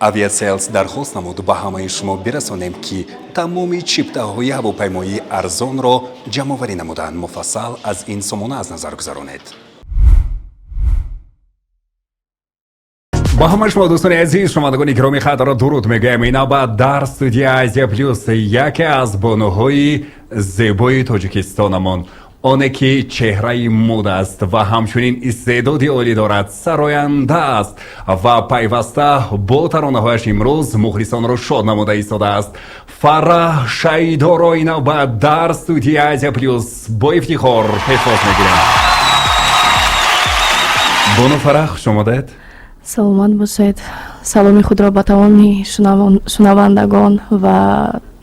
авиаселс дархост намуд ба ҳамаи шумо бирасонем ки тамоми чиптаҳои ҳавопаймоии арзонро ҷамъоварӣ намуданд. муфассал аз ин сомона аз назар гузаронед. با همه شما دوستان عزیز شنوندگان گرامی خاطر درود میگم. این بعد در استودیو آسیا پلوس یکی از بانوهای زیبای تاجیکستانمان، آنه که چهره مد است و همچنین استعدادی عالی دارد، سراینده است و پیوسته با ترانه‌هایش امروز مخلصان را شاد نموده ایستاده است. فرح شیدا را این بعد در استودیو آسیا پلوس با افتخار پسپاس میگیرم. بانو فرح خوش آمدید. саломат бошед. саломи худро ба тамоми шунавандагон ва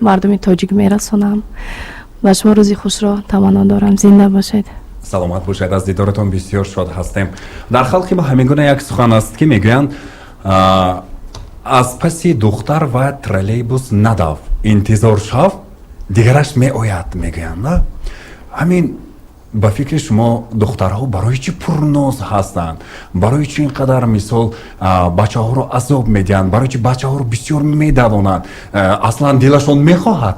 мардуми тоҷик мерасонам. ба шумо рӯзи хушро таманно дорам. зинда бошед. саломат бошед. аз дидоратон бисёр шод ҳастем. дар халқи мо ҳамин гуна як сухан аст ки мегӯянд аз паси духтар ва троллейбус надав, интизор шав, дигараш меояд мегӯянд. ҳамин ба фикри шумо духтарҳо барои чӣ пурноз ҳастанд? барои чӣ ин қадар мисол бачаҳоро азоб медиҳанд? барои чӣ бачаҳоро бисёр медавонанд? аслан дилашон мехоҳад,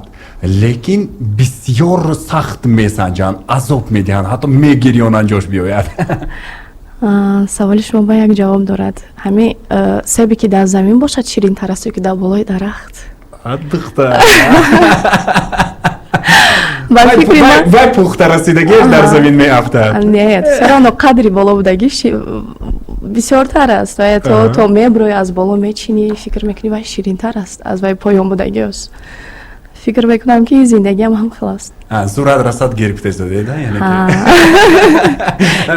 лекин бисёр сахт месанҷанд, азоб медиҳанд, ҳатто мегирёнанд ҷош биёяд. саволи шумо ба як ҷавоб дорад. ҳамин себе ки дар замин бошад ширинтар аст ё ки дар болои дарахт? духтар вай пухта расидагиаш дар замин меафтад. Нет, все равно қадри боло будагӣ бисёртар аст. То меброи аз боло мечинӣ, фикр мекунӣ вай ширинтар аст аз вай поён будагиаш. фикр мекунам ки зиндагиам ҳам хел аст. зурат расад гирифта зодед, яъне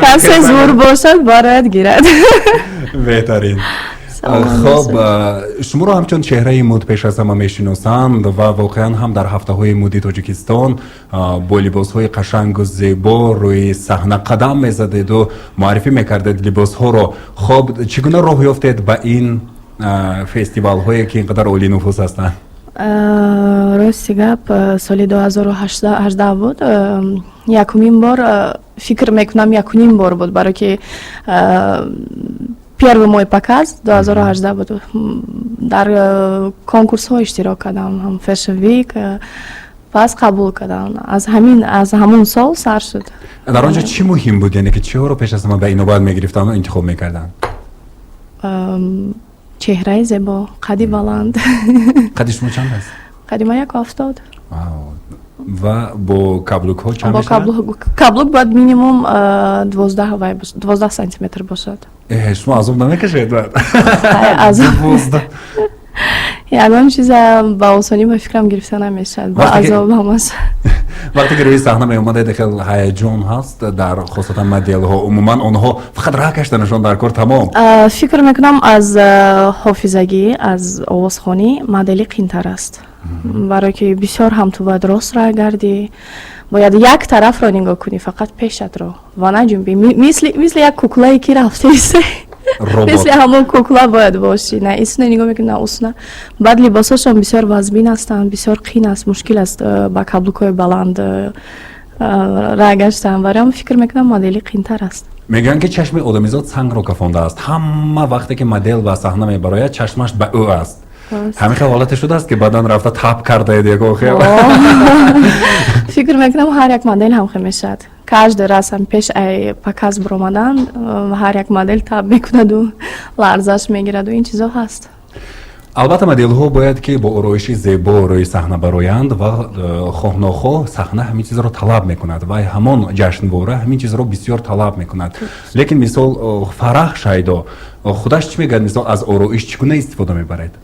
касе зур бошад барояд гирад. беҳтарин. خب شما رو همچون چهره مد پیش از همه میشناسند و واقعا هم در هفته های مدی تاجیکستان با لباس های قشنگ و زیبا روی صحنه قدم میزدید و معرفی میکردید لباس ها رو. خب چگونه راه یافتید به این فستیوال هایی که اینقدر عالی نفوذ هستند؟ راستی گپ سال 2018 بود. یکمین بار فکر میکنم یکمین بار بود برای که первый мой показ 2018 بود. дар конкурсҳо иштирок кардам, ҳам Fashion Week, пас қабул кардам. аз ҳамон сол сар шуд. дар онҷо чӣ муҳим буд, яъне ки чиҳоро пеш аз ҳама ба инобат мегирифтанд ва интихоб мекарданд? чеҳраи зебо, қадди баланд. қадди шумо чанд аст? қадди ман 170. ва бо каблукҳо чанд мешавад? каблук бояд минимум 12 сантиметр бошад. шумо азоб намекашед? ягон чиза ба осонӣ ба фикрам гирифта намешавад. ба азоб ҳамаш. вақте ки рӯи саҳна меомадед хел ҳаяҷон ҳаст дар хосатан моделҳо, умуман онҳо фақат раг кашданашон дар кор тамом. фикр мекунам аз ҳофизагӣ, аз овозхонӣ модели қиинтар аст. барое ки бисёр ҳам ту бояд ростро гардӣ, бояд як тарафро нигоҳ кунӣ, фақат пешатро ва наҷунбӣ, мисли як куклае ки рафтаисе. мисли ҳамон кукла бояд бошӣ. на исна нигоҳ мекунӣ, на усна. баъд либосошон бисёр вазбин ҳастанд, бисёр қиин аст, мушкил аст ба каблукҳои баланд раг гаштан. бароям фикр мекунам модели қиинтар аст. мегӯянд ки чашми одамизод сангро кафондааст. ҳама вақте ки модел ба саҳна мебарояд чашмаш ба ӯ аст. ҳамин хел ҳолате шудааст ки баъдан рафта таб кардаед яко хел? фикр мекунам ҳар як модел ҳам хел мешавад. каждый раз ҳам пеш показ биромадан ҳар як модел таб мекунаду ларзаш мегираду, ин чизо ҳаст. албатта моделҳо бояд ки бо ороиши зебо рӯи саҳна бароянд ва хоҳ-нохоҳ саҳна ҳамин чизро талаб мекунад ва ҳамон ҷашнвора ҳамин чизро бисёр талаб мекунад. лекин мисол Фараҳ Шайдо худаш чӣ мегӯяд? мисол аз ороиш чӣ гуна истифода мебаред?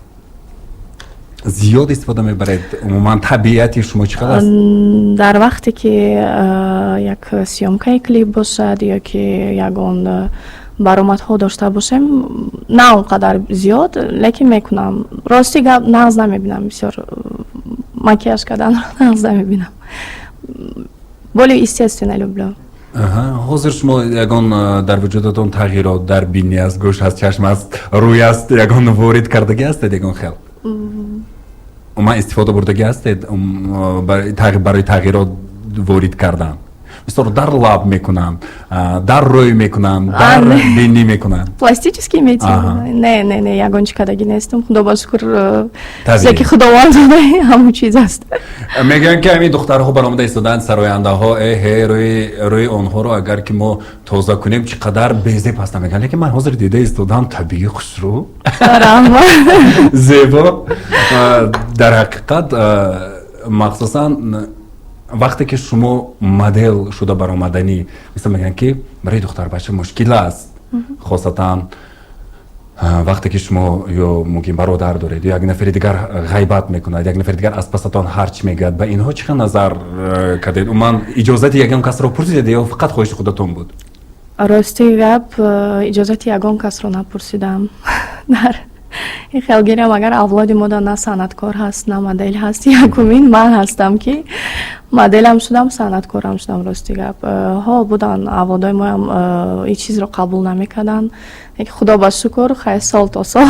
зиёд истифода мебаред? умуман табиати шумо чӣ қадр аст? дар вақте ки як съёмкаи клип бошад ё ки ягон баромадҳо дошта бошем, на он қадар зиёд, лекин мекунам. рости гап нағз намебинам, бисёр макияж карданро нағз намебинам. более естественно люблю. ҳозир шумо ягон дар вуҷудатон тағйирот дар бинӣ аст, гӯш аст, чашм аст, рӯй аст, ягон ворид кардагӣ ҳастед ягон хел? уман истифода бурдагӣ ҳастед барои тағйирот ворид кардан? мисол дар лаб мекунанд, дар рӯй мекунанд, дар бинӣ мекунанд. Пластический метин? Не, ягон чикадаги нестам. Худо ба шукр, Табиӣ. ки худованд додаи ҳамон чиз аст. Мегӯянд ки ҳамин духтарҳо баромада истоданд сарояндаҳо рӯи онҳоро агар ки мо тоза кунем чӣ қадар безеб ҳастанд. Мегӯянд лекин ман ҳозир дида истодам табиӣ хушрӯ, зебо. Дар ҳақиқат махсусан вақте ки шумо модел шуда баромаданӣ, мисал мегӯянд ки барои духтарбача мушкил аст, хосатан вақте ки шумо ё мумкин бародар доред, ё як нафари дигар ғайбат мекунад, як нафари дигар аз пасатон ҳарч мегӯяд, ба инҳо чӣ назар кардед? Умуман иҷозати ягон касро пурсидед ё фақат хоҳиши худатон буд? Рости гап, иҷозати ягон касро напурсидам. Дар хелгирам агар авлоди мода на санъаткор ҳаст, на модел ҳаст, якумин ман ҳастам ки моделам шудам, санъаткорам шудам. Рости гап, ҳо будан авлодои моям ин чизро қабул намекарданд, лекин худо ба шукр хай сол то сол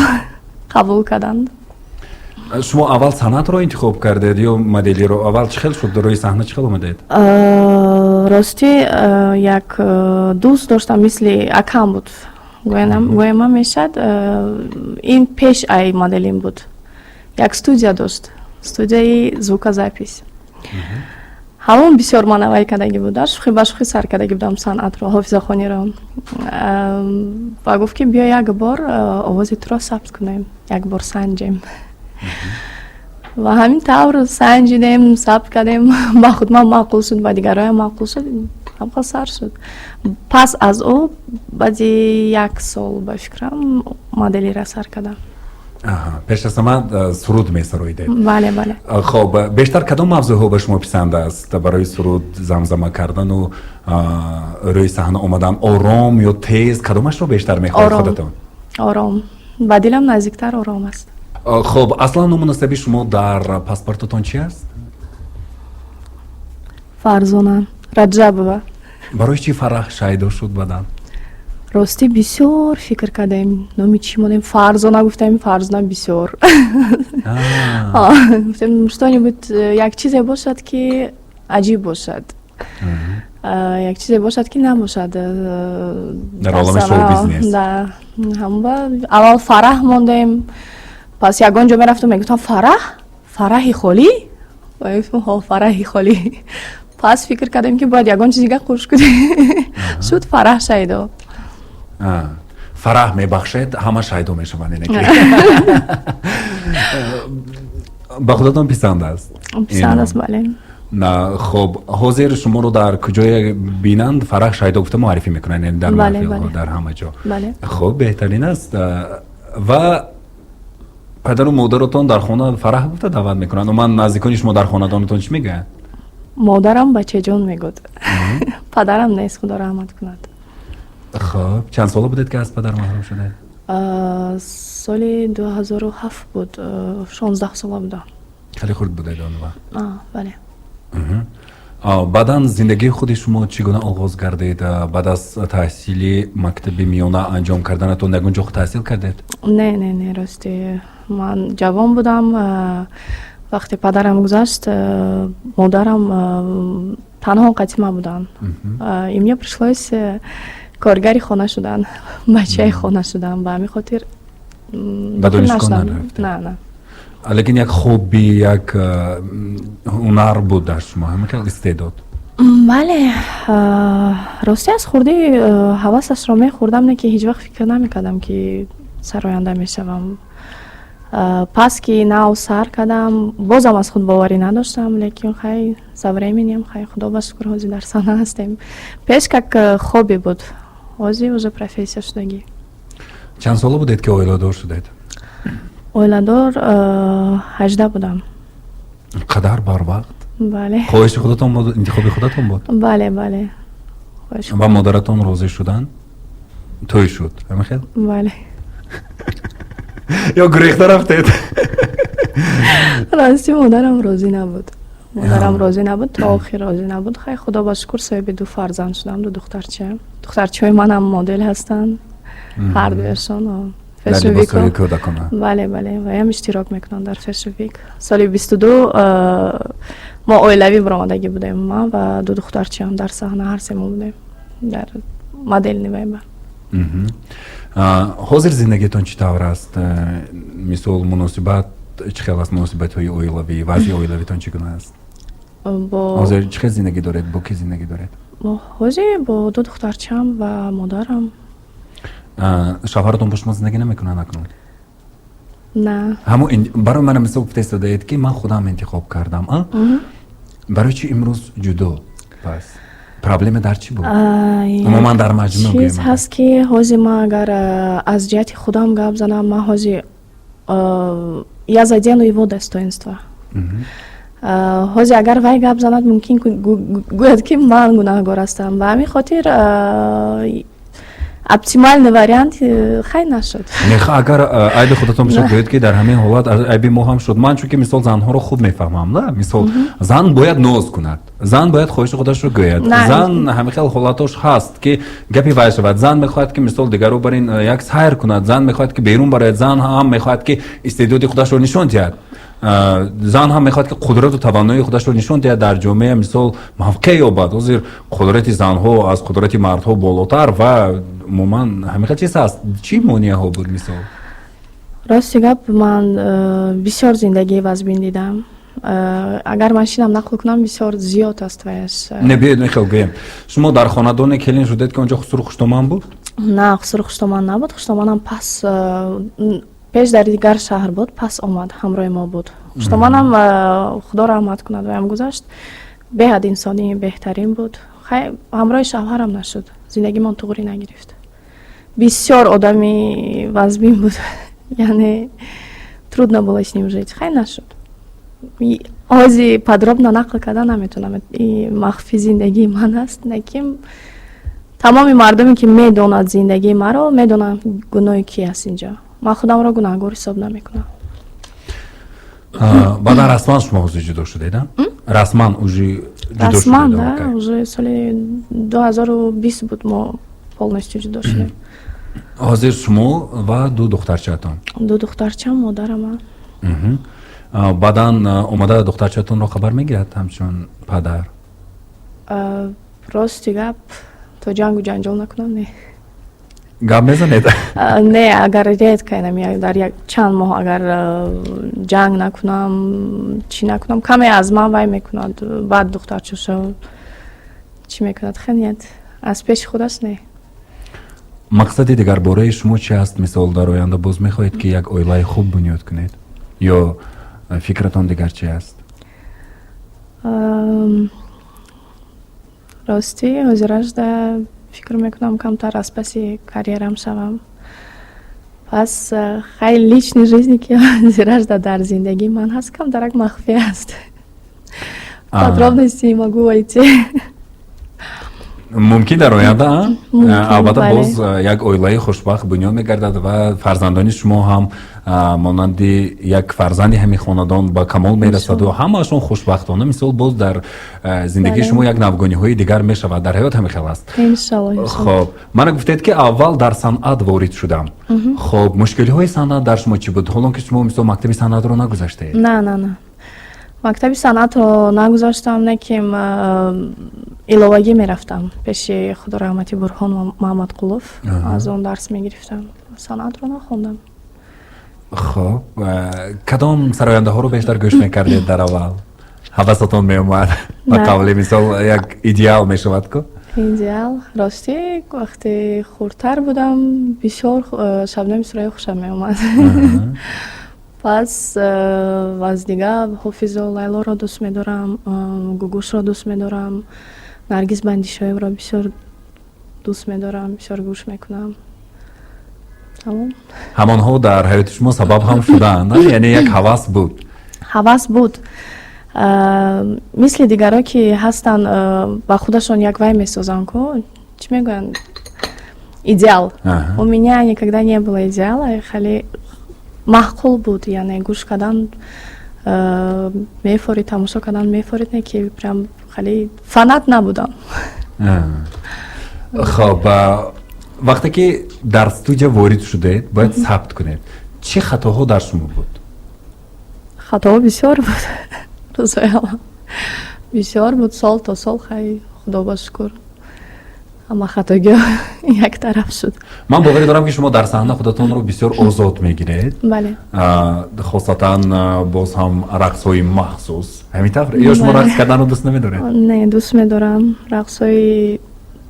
қабул карданд. Шумо аввал санъатро интихоб кардед ё моделиро? Аввал чӣ хел шуд рӯи саҳна чӣ хел омадед? Рости як дӯст доштам, мисли акам буд. Гӯяма мешад, ин пеш ай моделин буд. Як студия дошт, студияи звукозапис. ҳамон бисёр манавай кардагӣ буд, шухи ба шухи сар кардагӣ будам санъатро, ҳофизахониро. Ва гуфт ки биё як бор овози туро сабт кунем, як бор санҷем. Ва ҳамин тавр санҷидем, сабт кардем. Ба худ ман маъқул шуд, ба дигароям маъқул шуд, ҳамқа сар шуд. Пас аз ӯ баъди як сол ба фикрам моделиро сар кардам. Пеш аз ҳама суруд месароидед? Бале, бале. Хоб, бештар кадом мавзӯъҳо ба шумо писанд аст барои суруд замзама кардану рӯи саҳна омадан? Ором ё тез, кадомашро бештар мехоҳед худатон? Ором. Ба дилам наздиктар ором аст. Хоб, аслан номунасаби шумо дар паспортатон чӣ аст? Фарзона Раҷабова. барои чӣ Фараҳ шайдо шуд баъдан? Рости бисёр фикр кардем, номи чӣ монем, Фарзона гуфтем, Фарзона бисёр. Гуфтем что-нибудь, як чизе бошад ки аҷиб бошад. Як чизе бошад ки набошад. Дар олами шоу-бизнес. Да. Аввал Фараҳ мондем. Пас ягон ҷо мерафтам мегуфтам Фараҳ? Фараҳи холӣ? Ҳо, Фараҳи холӣ. Пас фикр кардем ки бояд ягон чизи дигар қурш кунем. Шуд Фараҳ шайдо. Фараҳ мебахшед, ҳама шайдо мешаванд. Ба худатон писанд аст? Писанд аст, бале. Хоб, ҳозир шуморо дар куҷое бинанд? Фараҳ шайдо гуфта муаррифӣ мекунанд дар маҳфилҳо, дар ҳама ҷо? Бале. Хоб, беҳтарин аст. Ва падару модаратон дар хона Фараҳ гуфта даъват мекунанд? Умуман наздикони шумо дар хонадонатон чӣ мегӯянд? Модарам бачаҷон мегӯд. Падарам нест, худо раҳмат кунад. Хоб, чанд сола будед ки аз падар маҳрум шудед? Соли 2007 буд, 16 сола будам. Хеле хурд будед он вақт? Бале. баъдан зиндагии худи шумо чӣ гуна оғоз гардед? Баъд аз таҳсили мактаби миёна анҷом карданатон ягон ҷо таҳсил кардед? Не, рости ман ҷавон будам. Вақте падарам гузашт, модарам танҳо қатима будан. И мне пришлось коргари хона шудан, бачаи хона шудан. Ба ҳамин хотир ба донишгоҳ нарафтед? Не. Лекин як хобби, як ҳунар буд дар шумо, ҳамин истеъдод? Бале, рости аз хурдӣ ҳавасашро мехӯрдам, не ки ҳеҷ вақт фикр намекардам ки сароянда мешавам. Пас ки нав сар кардам, бозам аз худ боварӣ надоштам, лекин хай со временем, хай худо ба шукр ҳозир дар саҳна ҳастем. Пеш как хобби буд, ҳозир уже профессия шудагӣ. Чанд сола будед ки оиладор шудед? Оиладор 18 будам. қадар барвақт? Бале. хоҳиши худатон буд, интихоби худатон буд? Бале. ва модаратон розӣ шуданд? тӯй шуд, ҳамин хел? Бале. ё гурехта рафтед? расти модарам розӣ набуд, то охир розӣ набуд. Хай худо ба шукр соҳиби 2 фарзанд шудам, 2 духтарча. Духтарчаҳои манам модел ҳастанд, ҳар дуяшон. дар Fashion либосҳои Week-о. кӯдакона. бале ваям иштирок мекунам дар Fashion Week. Соли 22 мо оилавӣ баромадагӣ будем, ман ва ду духтарчиам дар саҳна ҳар се мо будем дар модели Вайба. Мгм. ҳозир зиндагиатон чӣ тавр аст? Мисол муносибат чӣ хел аст? Муносибатҳои оилавӣ, вазъи оилавитон чӣ гуна аст? ҳозир чӣ хел зиндагӣ доред? Бо кӣ зиндагӣ доред? ҳозир бо ду духтарчиам ва модарам. шавҳаратон бо шумо зиндагӣ намекунад акнун? На. барои мана мисол гуфтеистодаед ки ман худам интихоб кардам. барои чӣ имрӯз ҷудо? Пас проблема дар чӣ буд? умуман дар маҷмӯъ чиз ҳаст ки ҳозир ман агар аз ҷиҳати худам гап занам, ман ҳозир я задену его достоинство. ҳозир агар вай гап занад мумкин гӯяд ки ман гунаҳгор ҳастам. Ба ҳамин хотир оптимальный вариант хай нашуд. Агар айби худатон бошад гӯед ки дар ҳамин ҳолат айби мо ҳам шуд. Ман чунки мисол занҳоро хуб мефаҳмам. Мисол зан бояд ноз кунад, зан бояд хоҳиши худашро гӯяд, зан ҳамин хел ҳолатош ҳаст ки гапи вай шавад. Зан мехоҳад ки мисол дигару бар ин як сайр кунад, зан мехоҳад ки берун барояд, зан ҳам мехоҳад ки истеъдоди худашро нишон диҳад. зан ҳам мехоҳад ки қудрату таваноии худашро нишон диҳад дар ҷомеа мисол мавқеъ ёбад. ҳозир қудрати занҳо аз қудрати мардҳо болотар ва умуман ҳамин хел чиз ҳаст. чӣ монеаҳо буд мисол? Рости гап, ман бисёр зиндагии вазбин дидам. Агар машинам нақл кунам бисёр зиёд аст ваяш. Не биёед мехел гӯем. Шумо дар хонадоне келин шудед ки онҷо хусуру хуштоман буд? На, хусуру хуштоман набуд. Хуштоманам пас пеш дар дигар шаҳр буд, пас омад, ҳамроҳи мо буд. Хуштоманам худо раҳмат кунад ваям гузашт. Беҳад инсони беҳтарин буд. ҳамроҳи шавҳарам нашуд. Зиндагимон туғри нагирифт. Бисёр одами вазбин буд. Яъне трудно было с ним жить. Хай нашуд. ҳозир подробно нақл карда наметунам. махфи зиндагии ман аст. Лекин тамоми мардуме ки медонад зиндагии маро, медонад гуноҳи ки аст инҷо. Ман худамро гунаҳгор ҳисоб намекунам. баъдан расман шумо ҳозир ҷудо шудед? Расман уже ҷудо Расман, шудед? да, уже соли 2020 буд мо полностью ҷудо шудем. ҳозир шумо ва ду духтарчаатон? Ду духтарчам, модарам. баъдан омада духтарчаатонро хабар мегирад ҳамчун падар? Рости гап, то ҷангу ҷанҷол накунам, не. гап мезанед? Не, агар ред кайнам, дар як чанд моҳ агар ҷанг накунам, чӣ накунам, каме аз ман вай мекунад. Баъд духтарчаша чӣ мекунад? Хенияд аз пеши худ аст, не. мақсади дигар бораи шумо чӣ аст? Мисол дар оянда боз мехоҳед ки як оилаи хуб бунёд кунед ё фикратон дигар чӣ аст? рости ҳозиражда фикр мекунам камтар аз паси карьерам шавам. Пас хайли личной жизни ки ҳозиражда дар зиндагии ман ҳаст, камтарак махфӣ аст. Подробности не могу войти. мумкин дар оянда албатта бале. боз як оилаи хушбахт бунёд мегардад ва фарзандони шумо ҳам монанди як фарзанди ҳамин хонадон ба камол мерасаду ҳамаашон хушбахтона мисол боз дар зиндагии шумо як навгониҳои дигар мешавад. Дар ҳаёт ҳамин хел аст. Иншалло. хоб мана гуфтед ки аввал дар санъат ворид шудам. хоб мушкилиҳои санъат дар шумо чӣ буд? ҳолон ки шумо мисол мактаби санъатро нагузаштед? На. мактаби санъатро нагузаштам, лекин иловагӣ мерафтам пеши худораҳмати Бурҳон Маҳмадқулов. аз он дарс мегирифтам. санъатро нахондам. хоб кадом сарояндаҳоро бештар гӯш мекардед дар аввал? ҳавасатон меомад ба қавли мисол як идеал мешавад ку? идеал рости вақте хурдтар будам бисёр шабнами сураи хушам меомад. пас аз дигар ҳофизо Лайлоро дӯст медорам, Гугушро дӯст медорам, Наргиз Бандишоевро бисёр дӯст медорам, бисёр гӯш мекунам. ҳамонҳо дар ҳаёти шумо сабаб ҳам шудаанд? яъне як ҳавас буд? ҳавас буд. мисли дигаро ки ҳастанд ба худашон як вай месозанд, чӣ мегӯянд? идеал. У меня никогда не было идеала, хали маъқул буд, яъне гӯш кардан мефорид, тамошо кардан мефорид, не ки прям хали фанат набудам. хоб вақте ки дар студия ворид шудед бояд сабт кунед, чӣ хатоҳо дар шумо буд? хатоҳо бисёр буд. рӯзҳои аввал бисёр буд, сол то сол хай худо ба шукр ҳама хатогиҳо як тараф шуд. ман боварӣ дорам ки шумо дар саҳна худатонро бисёр озод мегиред. бале хосатан боз ҳам рақсҳои махсус ҳамин тавр ё шумо рақс карданро дӯст намедоред? не, дӯст медорам. рақсҳои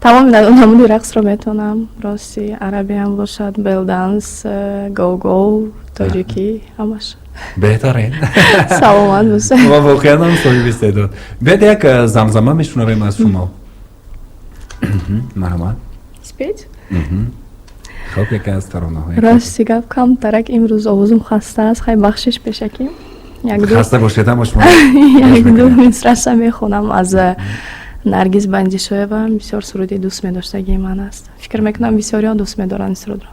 тамоми намуди рақсро метавонам. рости арабиам бошад, белданс, гоу-гоу, тоҷикӣ, ҳамаш. беҳтарин. саломат бошед. ва воқеан ҳам соҳиби истеъдод. биёед як замзама мешунавем аз шумо. марҳамат. спед? хуб, яке аз таронаҳои рости гап камтарак имрӯз овозим хаста аст. хай бахшиш пешакӣ. хаста бошедам ба шумо як-ду мисраша мехонам аз наргиз бандишоева. бисёр суруди дӯст медоштагии ман аст. фикр мекунам бисёриҳо дӯст медоранд сурудро.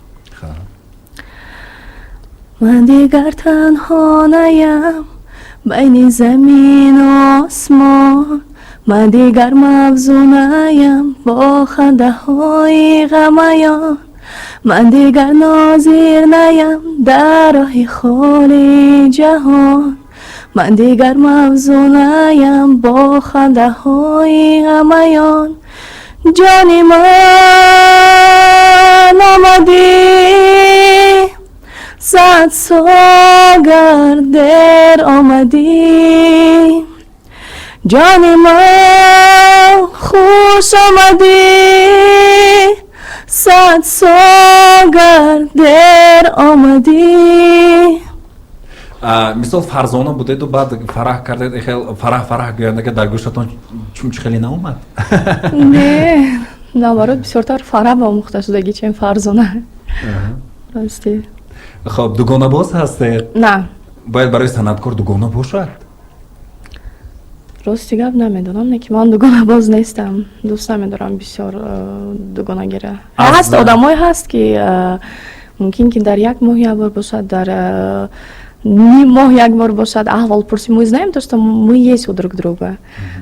ман дигар танҳо наям байни замину осмон. ман дигар мавзунаям бо хандаҳои ғамаён. ман дигар нозир наям дар роҳи холи ҷаҳон. ман дигар мавзунаям бо хандаҳои ғамаён. ҷони ман омадӣ сад согар дер омадӣ. ҷони ман хуш омадӣ сад согар дер омадӣ. мисол фарзона будеду баъд фараҳ кардед, фараҳ гӯяндага дар гӯштатон чумчи хеле наомад? не, наоборот бисёртар фараҳ ба омӯхта шудагӣ чен фарзона. ростӣ. хоб, дугонабоз ҳастед? на. бояд барои санъаткор дугона бошад? рости гап намедонам, не ки ман дугонабоз нестам. дӯст намедорам бисёр дугонагира. ҳаст одамое ҳаст ки мумкин ки дар як моҳ як бор бошад, дар ним моҳ як бор бошад, аҳволпурсӣ. Мы знаем то, что мы есть у друг друга.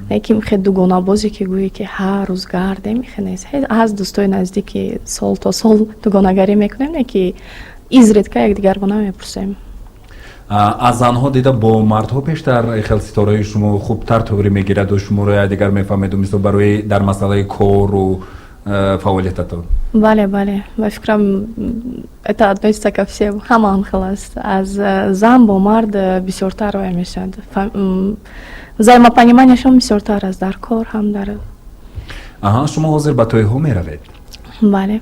Неким хе дугонабозе ки гӯе ки ҳар рӯз гардем, хе нест. ҳаст дӯстои наздики сол то сол дугонагарӣ мекунем, не ки изредка якдигарро намепурсем. аз занҳо дида бо мардҳо бештар хел ситораи шумо хубтар таври мегираду шуморо якдигар мефаҳмеду, мисол барои дар масъалаи кору фаъолиятатон? бале, ба фикрам это относится ко всем. ҳамаам хел аст. аз зан бо мард бисёртар вай мешад. взаимопониманияшон бисёртар аст дар кор ҳам дар. шумо ҳозир ба тӯйҳо меравед? бале.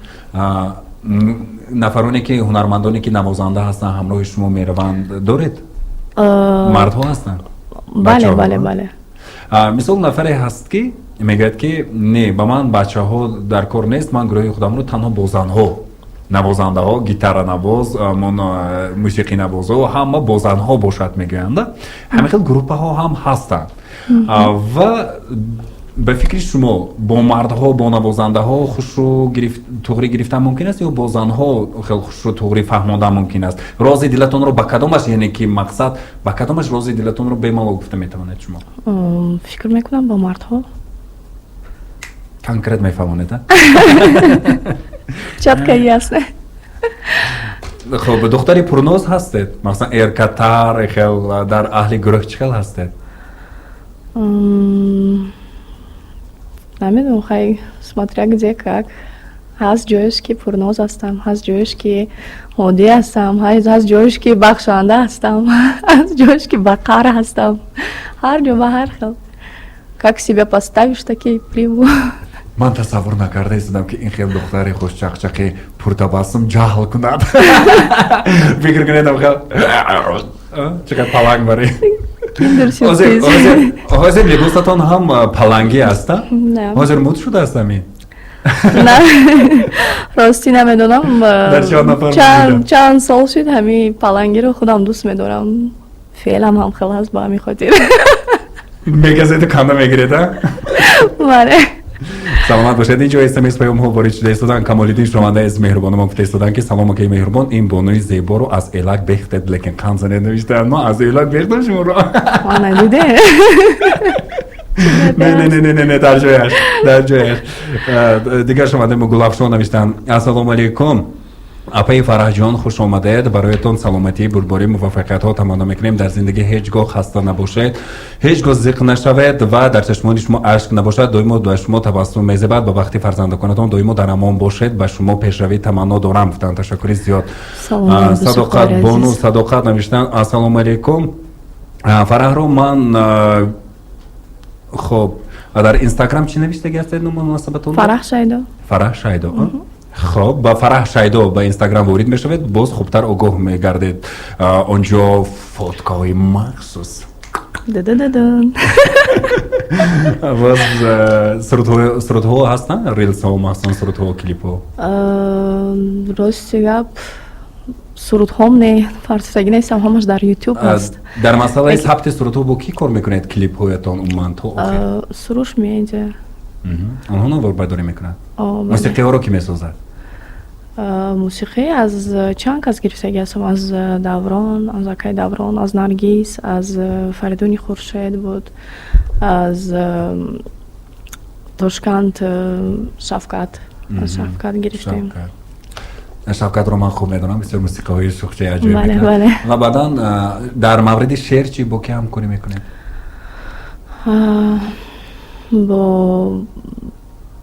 нафароне ки ҳунармандоне ки навозанда ҳастанд ҳамроҳи шумо мераванд доред? мардҳо ҳастанд? бале. мисол нафаре ҳаст ки мегӯяд ки не, ба ман бачаҳо дар кор нест, ман гурӯҳи худамро танҳо бо занҳо, навозандаҳо, гитаранавоз, мусиқинавозо ҳама бо занҳо бошад мегӯянд. ҳамин хел группаҳо ҳам ҳастанд. ва ба фикри шумо бо мардҳо, бо навозандаҳо хушрӯ туғри гирифтан мумкин аст ё бо занҳо хел хушрӯ туғри фаҳмодан мумкин аст? рози дилатонро ба кадомаш, яъне ки мақсад ба кадомаш рози дилатонро бемалол гуфта метавонед шумо? фикр мекунам бо мардҳо. конкрет мефаҳмонед? чатка ясна. хуб, духтари пурноз ҳастед? мақсад эркатар, хел дар аҳли гурӯҳ чӣ хел ҳастед? намедонам, хай смотря где как. ҳаст ҷоеш ки пурноз ҳастам, ҳаст ҷоеш ки ҳодӣ ҳастам, ҳаст ҷоеш ки бахшанда ҳастам, ҳаст ҷоеш ки бақар ҳастам. ҳар ҷо ба ҳар хел. как себя поставишь, так и приму. ман тасаввур накарда истодам ки ин хел духтари хушчақчақи пуртабассум ҷаҳл кунад. фикр кунедам хел чӣ қадр паланг барӣ. ҳозир либосатон ҳам палангӣ аста? ҳозир муд шудааст ҳамин? на, ростӣ намедонам. чанд сол шуд ҳамин палангиро худам дӯст медорам. феълан ҳам хел ҳаст ба ҳамин хотир. мегазеду канда мегиред? бале. саломат бошед. инҷо смс паёмҳо ворид шуда истоданд. Камолиддин шунаванда аз меҳрубонӣ гуфта истоданд ки салом окаи меҳрубон, ин бонуи зеборо аз элак бехтед, лекин қанд занед навиштаанд. мо аз элак бехтам шуморо. ман надиде. نه در جایش دیگر شما گلافشان نوشتن السلام علیکم اپای فرح جان خوش آمدید برایتون سلامتی بربری موفقیت ها تمنا میکنیم در زندگی هیچگاه خسته نباشید هیچگاه زیق نشوید و در چشمان شما اشک نباشد دویمو به شما تبسم میزبد به وقتی فرزندانتون دویمو در امان باشید به شما پیشروی تمنا دارم گفتن تشکر زیاد صداقت بانو صداقت نوشتن السلام علیکم فرح رو من خب در اینستاگرام چی نوشته گفتید مناسبتون فرح شایدو خب با فرح شایدو با اینستاگرام وارد میشوید باز خوبتر آگاه میگردید اونجا فوتکای مخصوص باز سرود ها هستن ریلز ها مخصوصا سرود ها کلیپ ها راستی گپ سرود هم نه فارسی نیستم همش در یوتیوب هست در مسئله ثبت سرود ها با کی کار میکنید کلیپ هایتون عموما تو سروش میینجا آنها نوار برداری میکنند موسیقی ها رو کی میسازد موسیقی از چند کس گرفتگی هستم از دوران از اکای دوران از نرگیس از فریدون خورشید بود از تاشکند شفقت از شفقت گرفتیم شفقت رو من خوب میدونم بسیار موسیقی های شخصی عجیب بله میکنه بله. و بعدا در مورد شعر چی با کی همکاری میکنید با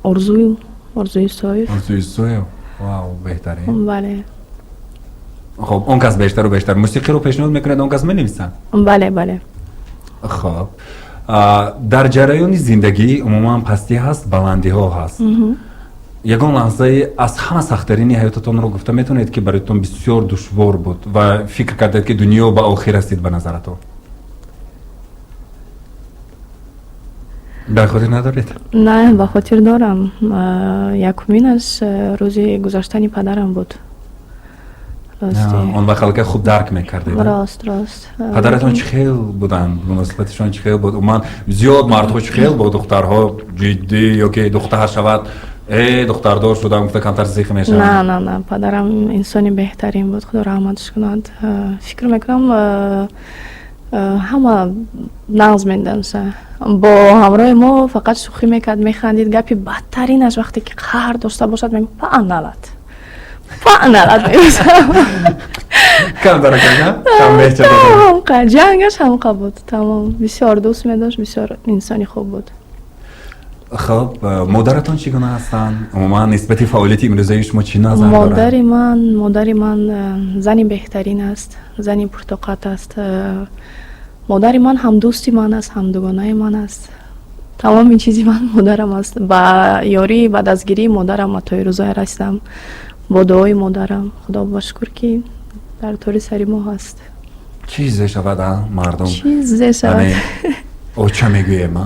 ارزوی سایف واو بهتره بله خب اون کس بیشتر و بیشتر موسیقی رو پیشنهاد میکنه اون کس مینویسن بله خب در جریان زندگی عموما پستی هست بلندی ها هست یگان لحظه از همه سخت‌ترین حیاتتون رو گفته میتونید که برایتون بسیار دشوار بود و فکر کردید که دنیا به آخر رسید به نظرتون در خاطر ندارید؟ نه به خاطر دارم یکمینش روزی گذشتن پدرم بود اون وقت که خوب درک میکردید راست پدرتون چه خیل بودن مناسبتشون چه خیل بود من زیاد مردها چه خیل بود دخترها جدی یا که دختر شود دختر دار شدم گفته کمتر زیخ میشن نه پدرم انسانی بهترین بود خدا رحمتش کند فکر میکنم همه نغز میندنسه با همراه ما فقط شوخی میکرد میخندید گپی بدترین از وقتی که قهر داشته باشد میگم پانالت میگم کم داره کم بهتر داره جنگش هم بود تمام بسیار دوست میداشت بسیار انسانی خوب بود خب مادرتون چگونه هستن؟ عموما نسبت فعالیت امروزی شما چی نظر دارن؟ مادر من زنی بهترین است زنی پرتقات است مادر من هم دوستی من است هم دوگانه من است تمام این چیزی من مادرم است با یاری و دستگیری مادرم تا روزای رسیدم با دعای مادرم خدا بشکر که در طور سری ما هست چیزی شود مردم چیزی شود اوچه میگویم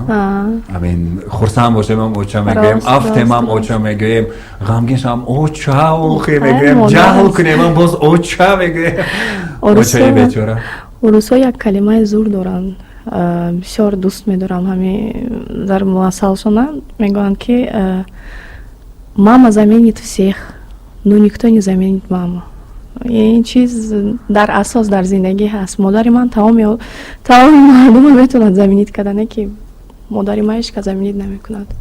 همین خورسان باشیم هم اوچه میگویم افتیم هم اوچه میگویم غمگینش هم اوچه اوخی میگویم جهل کنیم هم باز اوچه میگویم اوچه بیچاره روسا یک کلمه زور دارن بسیار دوست میدارم همین در موصلشون میگویند که мама заменит всех но никто не заменит маму این چیز در اساس در زندگی هست مادر من تمام مردم میتوند زمینیت کردن که مادر من هیچ که زمینیت نمیکند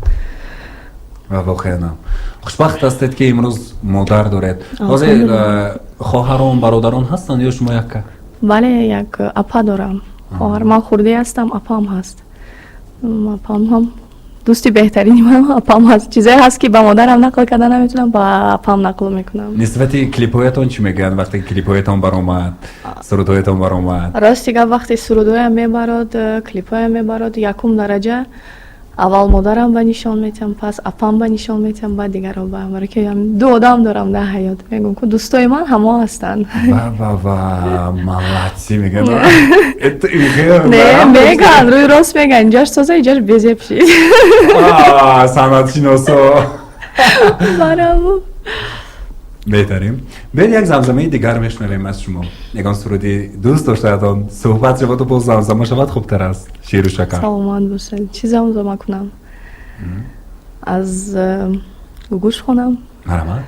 واقعا خوشبخت هستید که امروز مادر دارید تازه خواهران برادران هستند یا شما یک بله یک اپا دارم خواهر من خورده هستم اپام هست اپام هم دوستی بهترین من اپام هست چیزایی هست که با مادرم نقل کردن نمیتونم با اپام نقل میکنم نسبت کلیپ‌هایتون چی میگن وقتی کلیپ‌هایتون برآمد سرودهایتون برآمد راستی که وقتی سرودهایم میبرد کلیپ‌هایم میبرد یکم درجه اول مادرم به نشان میتم پس اپام به نشان میتم بعد دیگر رو به برای که دو آدم دارم در حیات میگم که دوستای من همه هستن و ملتی میگن نه میگن روی راست میگن اینجاش تازه اینجاش بیزه پشید سنت شناسا برامو بهتریم برید یک زمزمه دیگر میشنویم از شما یگان سرودی دوست داشتهتان صحبت شود و باز زمزمه شود خوبتر است شیر و شکر سلامت باشید چی زمزمه کنم از گوش خونم مرحبا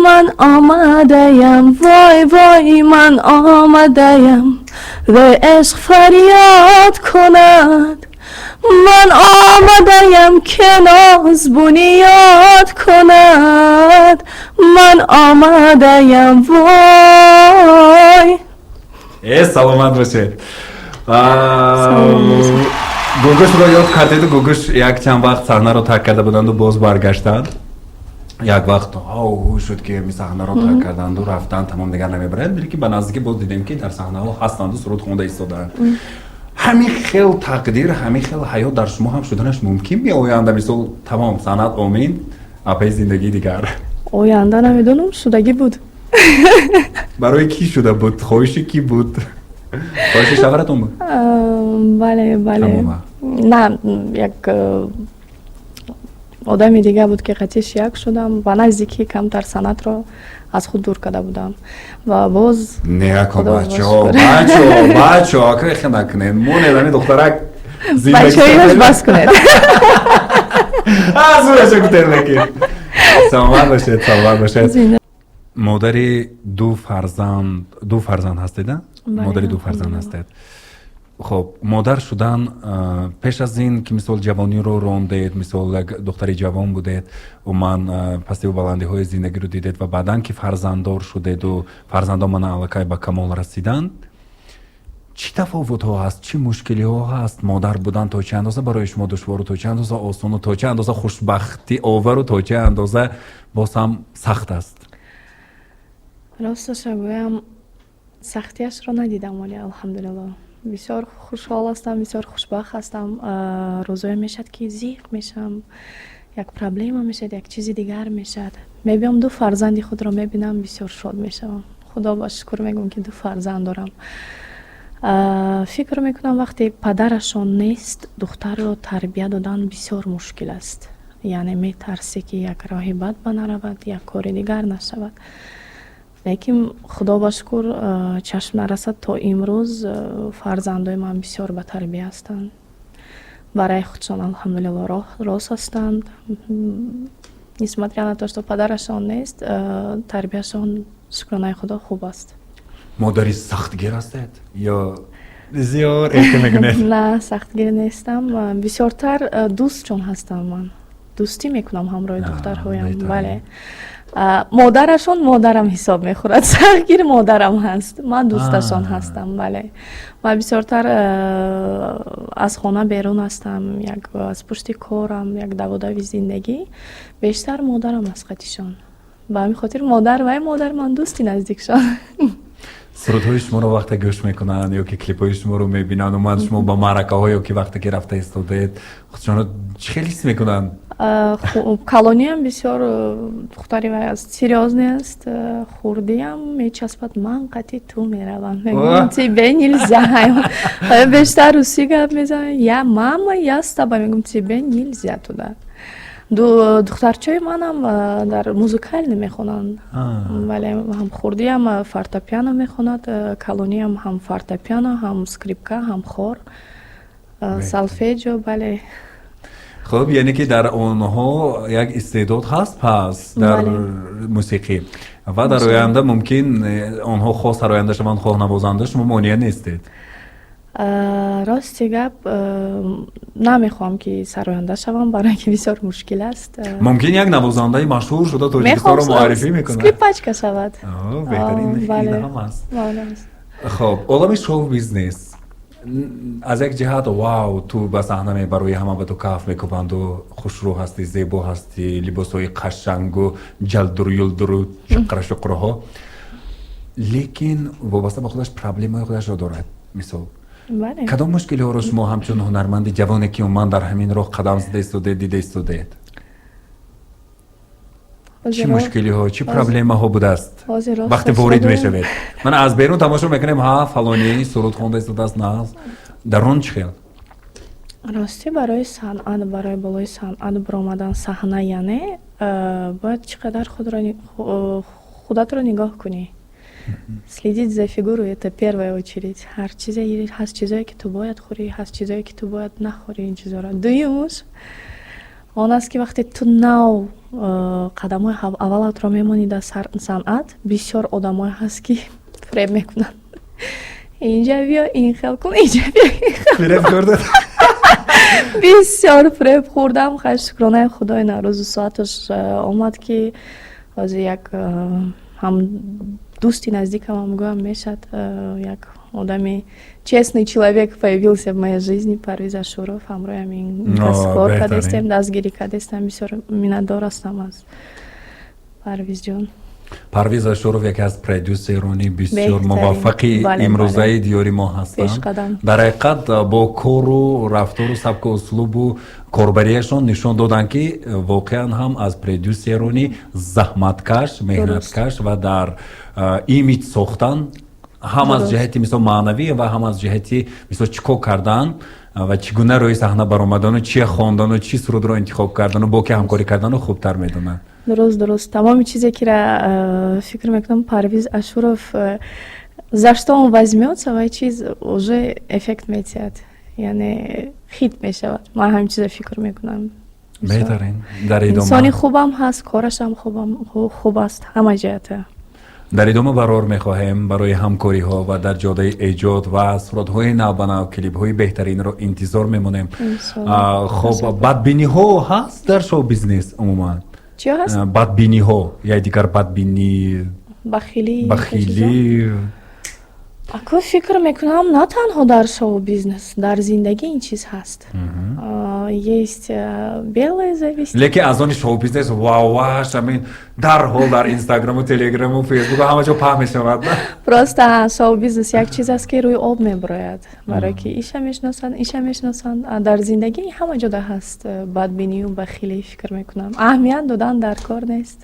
من آمده‌ام وای من آمده‌ام و عشق فریاد کند من آمده‌ام که ناز بنیاد کند من آمده‌ام وای سلامت бошед. Гугушро ёд кардеду, Гугуш як чанд вақт саҳнаро тарк карда буданду боз баргаштанд. Як вақт шуд ки саҳнаро тарк карданду рафтанд, тамом дигар намебаранд, вале ки ба наздикӣ боз дидем ки дар саҳнаҳо ҳастанду суруд хонда истодаанд. ҳамин хел тақдир, ҳамин хел ҳаёт дар шумо ҳам шуданаш мумкин меоянда, мисол тамом санъат омин, апаи зиндагии дигар. оянда намедонам, шудагӣ буд. барои ки шуда буд? хоҳиши ки буд? хоҳиши шавҳаратон буд? бале Тамома. на як одами дигар буд ки қатъи шиyak шудам, ба наздикӣ камтар санъатро аз худ дур карда будам ва боз Неако бачо крехе накунед, монедани духтарак бачаёш бас кунед. зурашо кутерлеки. Саломат бошед, саломат бошед. модари ду фарзанд ҳастед? модари ду фарзанд ҳастед. خب مادر شدن پیش از این که مثال جوانی رو راندید، مثال یک دختری جوان بودید و من پستی و بلندی های زندگی رو دیدید و بعدن که فرزنددار شدید و فرزندان من علاقه به کمال رسیدن، چی تفاوت ها هست؟ چی مشکلی ها هست؟ مادر بودن تا چه اندازه برای شما دشوار و تا چه اندازه آسان و تا چه اندازه خوشبختی آور و تا چه اندازه باز هم سخت است؟ راستش بگویم سختیش رو ندیدم ولی الحمدلله بسیار خوشحال هستم، بسیار خوشبخت هستم. روزایی میشد که زیق میشم، یک پرابلم میشد، یک چیزی دیگر میشد، میبینم دو فرزندی خود را میبینم بسیار شاد میشم. خدا با شکر میگم که دو فرزند دارم. فکر میکنم وقتی پدرشون نیست دختر رو تربیت دادن بسیار مشکل است، یعنی میترسی که یک راهی بد بنرود، یک کاری دیگر نشود. لیکن خدا با شکر چشم نرسد تا امروز فرزندای من بسیار به تربیت هستند، برای خودشان الحمدلله راست هستند. نسبت به تو پدرشان نیست، تربیتشان شکرانه خدا خوب است. مادری سختگیر هستید یا زیاد احتمال نه سختگیر نیستم، بسیارتر دوست چون هستم. من دوستی میکنم همراه دخترهایم. بله مادرشون مادرم حساب میخورد، سختگیر مادرم هست، من دوستشان هستم. بله من بسیارتر از خانه بیرون هستم، یک از پشت کارم، یک دوادوی زندگی، بیشتر مادرم از خطیشان. به همین خاطر مادر من دوستی نزدیکشان. سرودهای شما رو وقتی گوش میکنن یا که کلیپهای شما رو میبینن و من شما با معرکه ها یا که وقتی که رفته استودید خودشون رو چه حس میکنن؟ کالونی هم بسیار دختری از سریازنی است، خوردی هم میچسبد من قطعی تو میروم میگم تی بین نیلزه بیشتر روسی گپ میزنم یا ماما یا استابا میگم تی بین نیلزه تو ده. دخترچای منم در موزیکال نمیخونند، ولی هم خوردی هم فورتپیانو میخوند، کالونی هم فورتپیانو، هم اسکریپکا، هم خور، سالفیجو. بله خب یعنی که در آنها یک استعداد هست پس در موسیقی و در آینده ممکن آنها خواست در آینده شوند خواه نوازنده، شما مانع نیستید؟ راستی گپ نمیخوام که سراینده شوم برای اینکه بسیار مشکل است. ممکن یک نوازنده مشهور شده توجیه‌ها رو معرفی میکنه، اسکریپچکا شود. بهترین ایده هم است. خب عالم شو بیزنس از یک جهت واو تو به صحنه برای همه به تو کف میکوبند و خوشرو هستی، زیبا هستی، لباسای قشنگ و جلدرو یلدرو شقرها، لیکن وابسته به خودش پرابلم‌های خودش را دارد. مثال کدام مشکلی ها رو شما همچون هنرمند جوانی که من در همین راه قدم زده استودید دیده استودید؟ چی مشکلی ها، چی پرابلم ها بوده است وقتی وارد میشوید؟ من از بیرون تماشا میکنم ها فلانی سرود خوانده استوده است، نه درون چی خیال؟ راستی برای صنعت، برای بالای صنعت برآمدن صحنه یعنی باید چقدر خودت رو نگاه کنی. Следить за фигурой — это первая очередь. هر چیزی هست، چیزایی که تو باید خوری، هست چیزایی که تو باید نخوری. این چیزا را دویمش آن است که وقتی تو نو قدم‌های اولت را میمونی در صنعت، بسیار آدمایی هست که فریب میکنن. اینجا بیا این خیال کن، اینجا بیا این خیال فریب کرده بسیار فریب خوردم. خیلی شکرانه خدای نوروز ساعتش آمد که از یک هم دوستی نزدиком вам говорю, Мешат, як одами честный человек появился в моей жизни, Парвиз Ашуров, ҳамроҳи ҳамин кор кардастем, дастгирӣ кардастем, бисёр миннатдор ҳастам аз Парвизҷон. Парвиз Ашуров яке аз продюсерони бисёр муваффақи имрӯзаи диёри мо ҳастанд. Дар ҳақиқат бо кору рафтору сабку услубу корбариашон нишон доданд ки воқеан ҳам аз продюсерони заҳматкаш, меҳнаткаш ва дар имиҷ сохтан ҳам аз ҷиҳати мисол маънавӣ ва ҳам аз ҷиҳати мисол чӣ кор кардан ва чӣ гуна рӯи саҳна баромадану чӣ хондану чӣ сурудро интихоб кардану бо ки ҳамкорӣ кардану хубтар медонанд. Дуруст. Тамоми чизе ки фикр мекунам Парвиз Ашуров за что он возьмется ва чиз уже эффект метиҳад, яъне хит мешавад. Ман ҳамин чиза фикр мекунам. Беҳтарин дар идома инсони хубам ҳаст, корашам хуб аст, ҳама ҷиҳате. дар идома барор мехоҳем барои ҳамкориҳо ва дар ҷодаи эҷод ва суратҳои навбанав клипҳои беҳтаринро интизор мемонем. Хоб бадбиниҳо ҳаст дар шоу-бизнес умуман? Чӣ ҳаст? Бадбиниҳо я дигар бадбинӣ, бахилӣ. Аку фикр мекунам на танҳо дар шоу-бизнес, дар зиндагӣ ин чиз ҳаст. Есть белая зависть. Лекин аз они шоу-бизнес вау-ваш амин дарҳол дар Инстаграму, Телеграму, Фейсбуку ҳама ҷо паҳн мешавад. Просто шоу-бизнес як чиз аст ки рӯи об мебарояд. Барое ки иша мешиносанд, дар зиндагӣ ҳама ҷода ҳаст бадбинию, бахилӣ фикр мекунам. Аҳамият додан дар кор нест.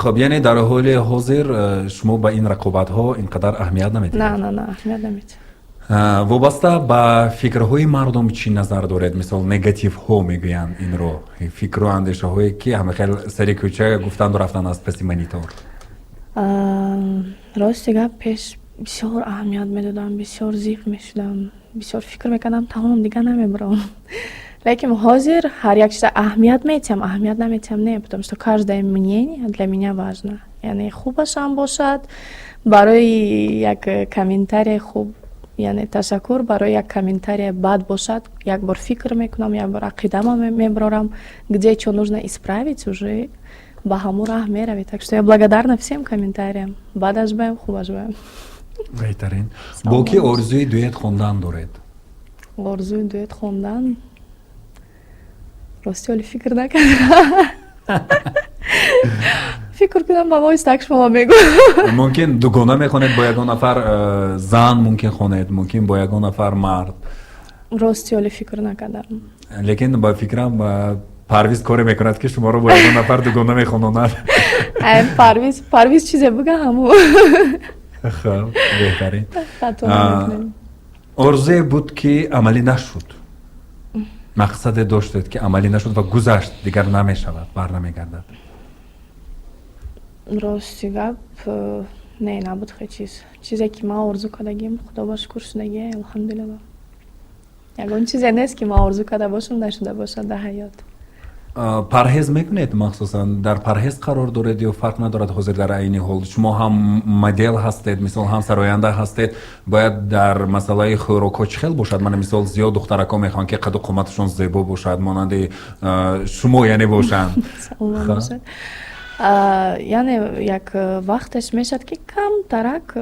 Хоб яъне дар ҳоли ҳозир шумо ба ин рақобатҳо инқадар аҳамият намедиҳед? На, аҳамият намедиҳам. Вобаста ба фикрҳои мардум чӣ назар доред? Мисол негативҳо мегӯянд инро, фикру андешаҳое ки ҳамахел сари кӯча гуфтанду рафтан аз паси монитор. Рости гап пеш бисёр аҳамият медодам, бисёр зиқ мешудам, бисёр фикр мекардам, тамом дига намебарам. Лекин ҳозир ҳар як чиза аҳамият наметиҳам не, потому что каждое мнение для меня важно. Яъне хубашам бошад, барои як комментарий хуб, яъне ташаккур, барои як комментарий бад бошад, як бор фикр мекунам, як бор ақидама мебарорам, где чё нужно исправить, уже ба ҳамон раҳ меравед. Так что я благодарна всем комментариям. Бадаш баем, хубаш баем. Беҳтарин. Бо ки орзуи дуэт хондан доред? Орзуи дуэт хондан? Рости оли фикр накардам. фикр кунам ба воис так шумо мегӯ. Мумкин дугона мехонед бо ягон нафар зан, мумкин хонед, мумкин бо ягон нафар мард. Рости оли фикр накардам. Лекин ба фикрам Парвиз коре мекунад ки шуморо бо ягон нафар дугона мехононад. Парвиз чизе буга ҳаму. Хоб, беҳтарин. Орзуе буд ки амалӣ нашуд. мақсаде доштед ки амалӣ нашуд ва гузашт, дигар намешавад, барнамегардад? Рости гап не набуд хе чизе ки ман орзу кардагим, худоба шукр шудагия, алҳамдулиллаҳ. Ягон чизе нест ки ман орзу карда бошам нашуда бошад дар ҳаёт. Парҳез мекунед? махсусан дар парҳез қарор доред ё фарқ надорад ҳозир дар айни ҳол? Шумо ҳам модел ҳастед, мисол ҳам сароянда ҳастед, бояд дар масъалаи хӯрокҳо чӣ хел бошад? Мана мисол зиёд духтаракон мехоҳанд ки қаду қоматашон зебо бошад, монанди шумо яъне бошанд. яъне як вақташ мешад ки камтарак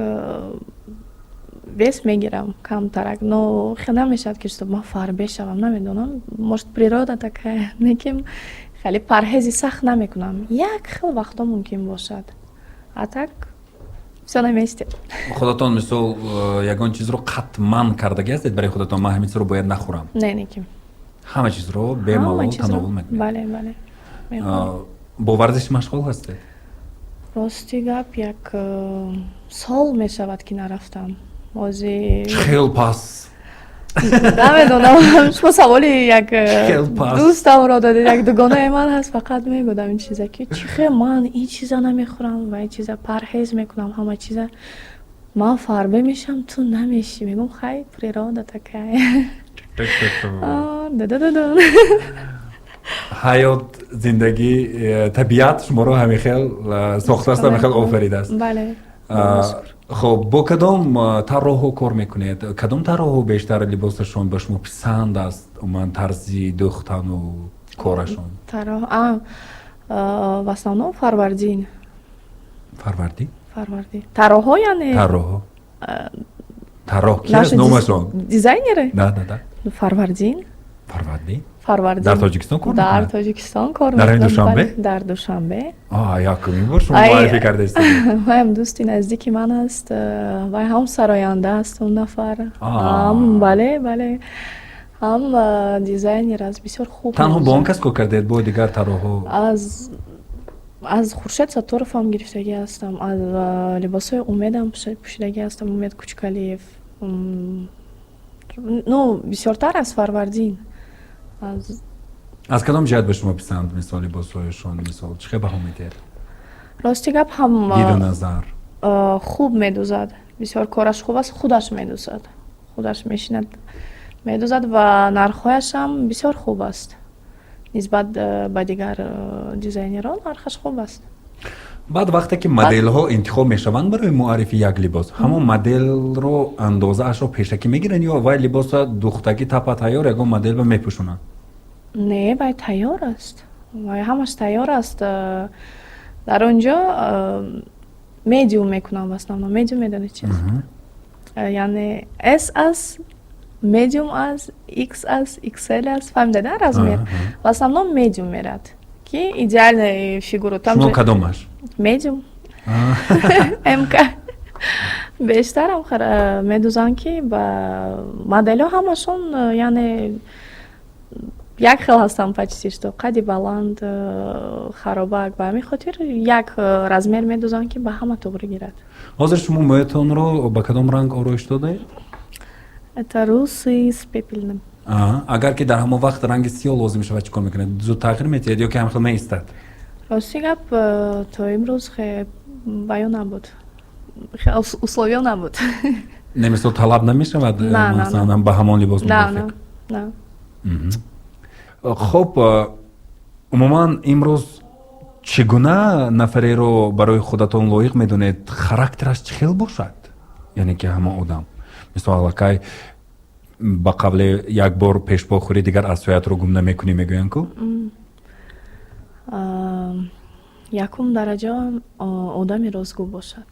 вес мегирам, камтарак, но хеле намешад ки чтоб ман фарбе шавам, намедонам, может природа такая, неким хеле парҳези сахт намекунам. Як хел вақтҳо мумкин бошад, а так всё на месте. Худатон мисол ягон чизро қатман кардаги ҳастед барои худатон? Ман ҳамин чизро бояд нахӯрам. Не, неким. Ҳама чизро бемалол тановул мекунед? Бале. бо варзиш машғул ҳастед? Рости гап як сол мешавад ки нарафтам. хел пас намедонам, шумо саволи як дӯстамро додед, як дугонаи ман ҳаст, фақат мегӯдам ин чиза ки чихе ман ин чиза намехӯрам ва ин чиза парҳез мекунам, ҳама чиза ман фарбе мешам, ту намешӣ. Мегӯм хай природа такая. ҳаёт, зиндагӣ, табиат шуморо ҳамин хел сохтааст, ҳамин хел офаридааст. Бале. خب با کدام طراحها کار میکنید؟ کدام طراحها بیشتر لباسشون به شما پسند است؟ من طرزی دوختن و کارشون. в основном фарвардин. فروردی؟ طراحها یعنی طراحها. طراح کی است نامشون؟ دیزاینره. نه. فروردین. فروردی؟ در تاجیکستان کار میکنه؟ در تاجیکستان کار در این دوشنبه؟ در دوشنبه. یکمی بار شما معرفی کرده است. هم دوستی نزدیکی من است و هم سراینده است اون نفر. هم بله هم دیزاینر است بسیار خوب. تنها با اون کس کار کردید با دیگر طراحها؟ از خورشید ساتورف هم گرفتگی هستم، از لباسای امید هم پوشیدگی هستم، امید کوچکالیف. نو بسیارتر از فروردین. از کدام جهت به شما پسند مثال لباسهایشون؟ مثال چه بها میدید؟ راستی گپ هم دید و نظر خوب میدوزد، بسیار کارش خوب است، خودش میدوزد، خودش میشیند میدوزد و نرخهایش هم بسیار خوب است نسبت به دیگر دیزاینران. نرخش خوب است. بعد وقتی که مدل ها انتخاب میشوند برای معرفی یک لباس، همون مدل رو اندازه اش رو پیشکی میگیرن یا وای لباس دوختگی تپا تیار یگان مدل رو میپوشونن؟ نه باید تیار است، وای همش تیار است. در اونجا میدیوم میکنم اصلا. میدیوم میدونی چیز؟ یعنی اس از میدیوم از ایکس از ایکسل از فهمیده در از میر و اصلا میدیوم میرد که ایدئال فیگورو تام. شما کدومش؟ میدیوم. امکا بیشتر هم میدوزن که با مدل ها همشون یعنی یک خیل هستم почти что قدی بلند خرابک به همین خاطر یک رزمر میدوزن که به همه توبره گیرد. حاضر شما مویتون رو با کدام رنگ آرایش داده؟ это русый с пепельным. اگر که در همون وقت رنگ سیاه لازم شود چیکار میکنید؟ زود تغییر میدید یا که همخیل میستد؟ راستی گپ تا امروز خیلی بیان نبود، خیلی условия نبود. نمیشه طلب نمیشود مثلا به همان لباس موافق؟ نه. خب عموما امروز چگونه نفری رو برای خودتون لایق میدونید؟ خاراکترش چه خیل باشد؟ یعنی که همه آدم مثلا که با قبل یک بار پیش پا خوری دیگر اسویت رو گم نمیکنی میگوین کو؟ یکم درجه آدمی رازگو باشد،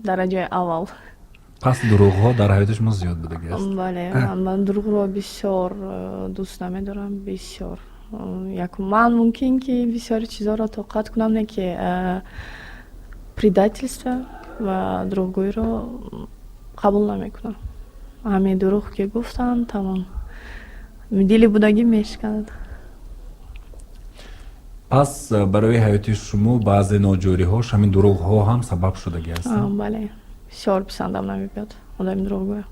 درجه اول. پس دروغ ها در حیاتش ما زیاد بودگی است؟ بله من دروغ رو بسیار دوست نمیدارم. بسیار یکم من ممکن که بسیار چیزا را طاقت کنم نه که предательство و دروغگویی رو قبول نمیکنم. همین دروغ که گفتن تمام دلی بودگی میشکند. پس برای حیات شما بعضی ناجوری ها همین دروغ ها هم سبب شدگی است؟ بله بسیار پسندم نمیاد آدم دروغگوی.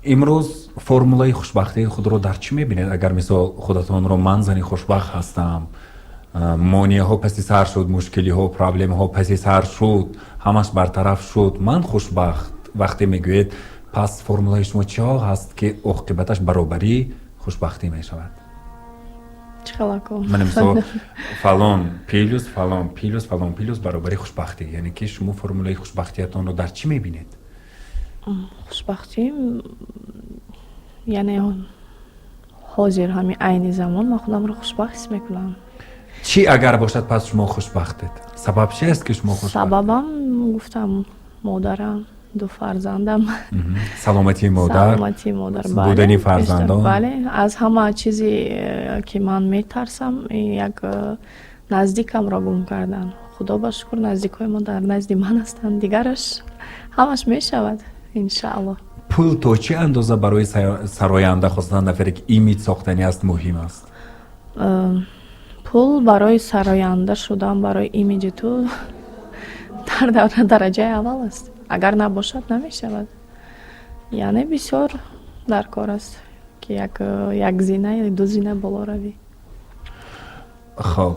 امروز فرمولای خوشبختی خود رو در چی میبینید؟ اگر مثال خودتون رو من زنی خوشبخت هستم، مانعه ها پسی سر شد، مشکلی ها پرابلم ها پسی سر شد، همش برطرف شد، من خوشبخت وقتی میگوید، پس فرمولای شما چی ها هست که عاقبتش برابری خوشبختی میشود؟ من مثلا فلان پیلوس برابری خوشبختی، یعنی که شما فرمولای خوشبختیتون رو در چی میبینید؟ خوشبختی یعنی حاضر همین عین زمان من خودم رو خوشبخت حس میکنم. چی اگر باشد پس شما خوشبختید؟ سبب چی است که شما خوشبختید؟ سببم گفتم مادرم، دو فرزندم، سلامتی مادر، بودنی فرزندان. بله از همه چیزی که من میترسم یک نزدیکم را گم کردن. خدا با شکر نزدیکای ما در نزد من هستند، دیگرش همش میشود انشاءالله. پول تا چه اندازه برای سراینده خاصتا نفری که ایمیج ساختنی است مهم است؟ پول برای سراینده شدن برای ایمیج تو در درجه اول است. اگر نباشد نمیشود. یعنی بسیار در کار است که یک زینه یا دو زینه بالا روی. خب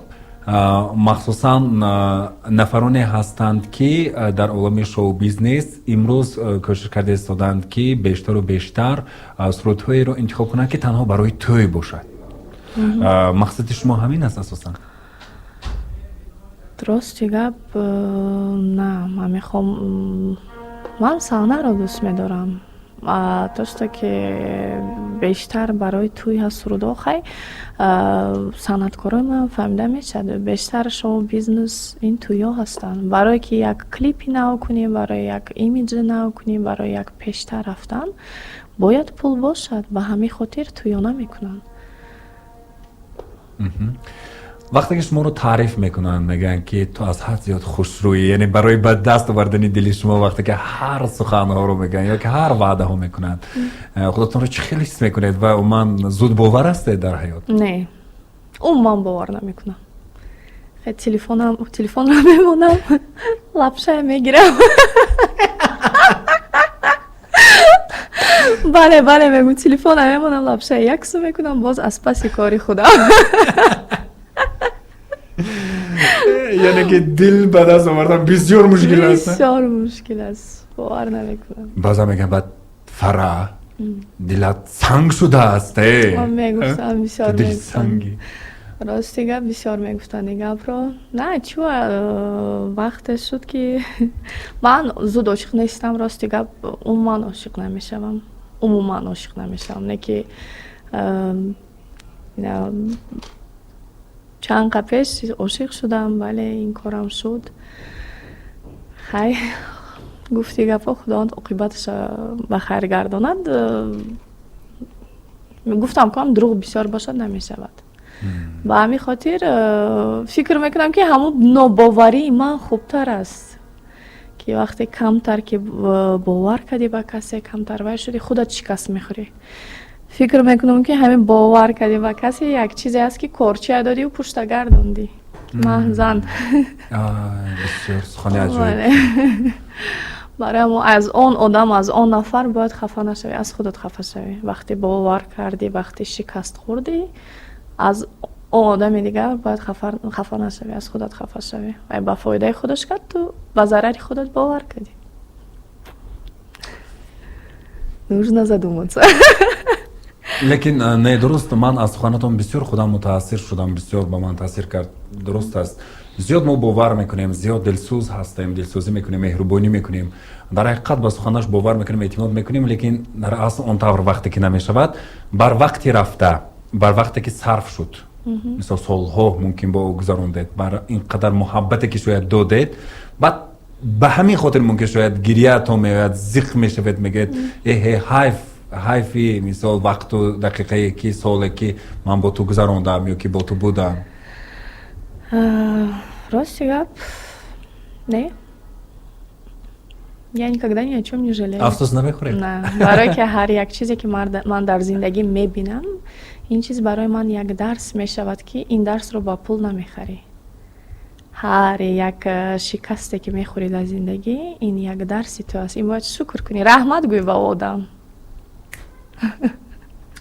مخصوصا نفرانی هستند که در عالم شو بیزنس امروز کوشش کرده استادند که بیشتر و بیشتر صورت‌هایی رو انتخاب کنند که تنها برای توی باشد. مقصد شما همین است اساسا؟ рости гап на ман мехом ман сахнаро дӯст медорам. То, что ки бештар барои тӯйҳа сурудохай санъаткорои ман фаҳмида мешавад, бештар шоу бизнес ин тӯйҳо ҳастанд. Барое ки як клипи нав кунӣ, барои як имиҷи нав кунӣ, барои як пештар рафтан бояд пул бошад. ба ҳамин хотир тӯйона мекунанд. вақте ки шуморо таъриф мекунанд мегӯянд ки ту аз ҳад зиёд хушрӯӣ, яъне барои ба даст овардани дили шумо вақте ки ҳар суханҳоро мегӯянд ё ки ҳар ваъдаҳо мекунанд, худатонро чӣ хел ҳис мекунед ва умуман зуд бовар ҳастед дар ҳаёт? Не, умуман бовар намекунам. Телефонро мемонам, лапшая мегирам. бале мегӯям, телефонам мемонам, лапшая як сум мекунам, боз аз паси кори худам. яъне ки дил ба даст овардан бисёр мушкил аст. бисёр мушкил аст, бовар намекунам. баъзан мегӯям баъд Фара дилат санг шудааст. ман мегуфтам, бисёр дил мегуфтам. санги. рости гап бисёр мегуфтанд ин гапро. На чуа вақте шуд ки ман зуд ошиқ нестам. Рости гап умуман ошиқ намешавам. Не ки чанд қа пеш ошиқ шудам, бале ин корам шуд. хай гуфти гапо худованд оқибаташа ба хайр гардонад. гуфтам кам дурӯғ бисёр бошад намешавад. ба ҳамин хотир фикр мекунам ки ҳамун нобоварии ман хубтар аст, ки вақте камтар ки бовар кардӣ ба касе, камтарвай шудӣ, худат шикаст мехӯрӣ. фикр мекунам ки ҳамин бовар кардӣ ба касе як чизе аст ки корчия додию пушта гардондӣ. маҳзан бисёр сухани аҷоиб. барои мо аз он одам, аз он нафар бояд хафа нашавӣ, аз худат хафа шавӣ. вақте бовар кардӣ, вақте шикаст хӯрдӣ, аз он одами дигар бояд хафа нашавӣ, аз худат хафа шавӣ. вай ба фоидаи худаш кард, ту ба зарари худат бовар кардӣ. нужно задуматься. лекин не дуруст, ман аз суханатон бисёр худам мутаассир шудам, бисёр ба ман таъсир кард. дуруст аст, зиёд мо бовар мекунем, зиёд дилсӯз ҳастем, дилсӯзӣ мекунем, меҳрубонӣ мекунем, дар ҳақиқат ба суханаш бовар мекунем, эътимод мекунем, лекин дар асл он тавр вақте ки намешавад, бар вақти рафта, бар вақте ки сарф шуд, мисол солҳо мумкин бо ӯ гузарондед, бар ин қадар муҳаббате ки шояд додед, баъд ба ҳамин хотир мумкин шояд гирияатон меояд, зиқ мешавед, мегӯед ҳайфи мисол вақту дақиқае ки соле ки ман бо ту гузарондам ё ки бо ту будам. Рости гап, не. Я никогда ни о чем не жалею. Афсус намехӯред? Не. Барои ки ҳар як чизе ки ман дар зиндагӣ мебинам, ин чиз барои ман як дарс мешавад ки ин дарсро ба пул намехарӣ. ҳар як шикасте ки мехӯрӣ дар зиндагӣ, ин як дарси ту аст. ин бояд шукр кунӣ, раҳмат гӯй ба одам.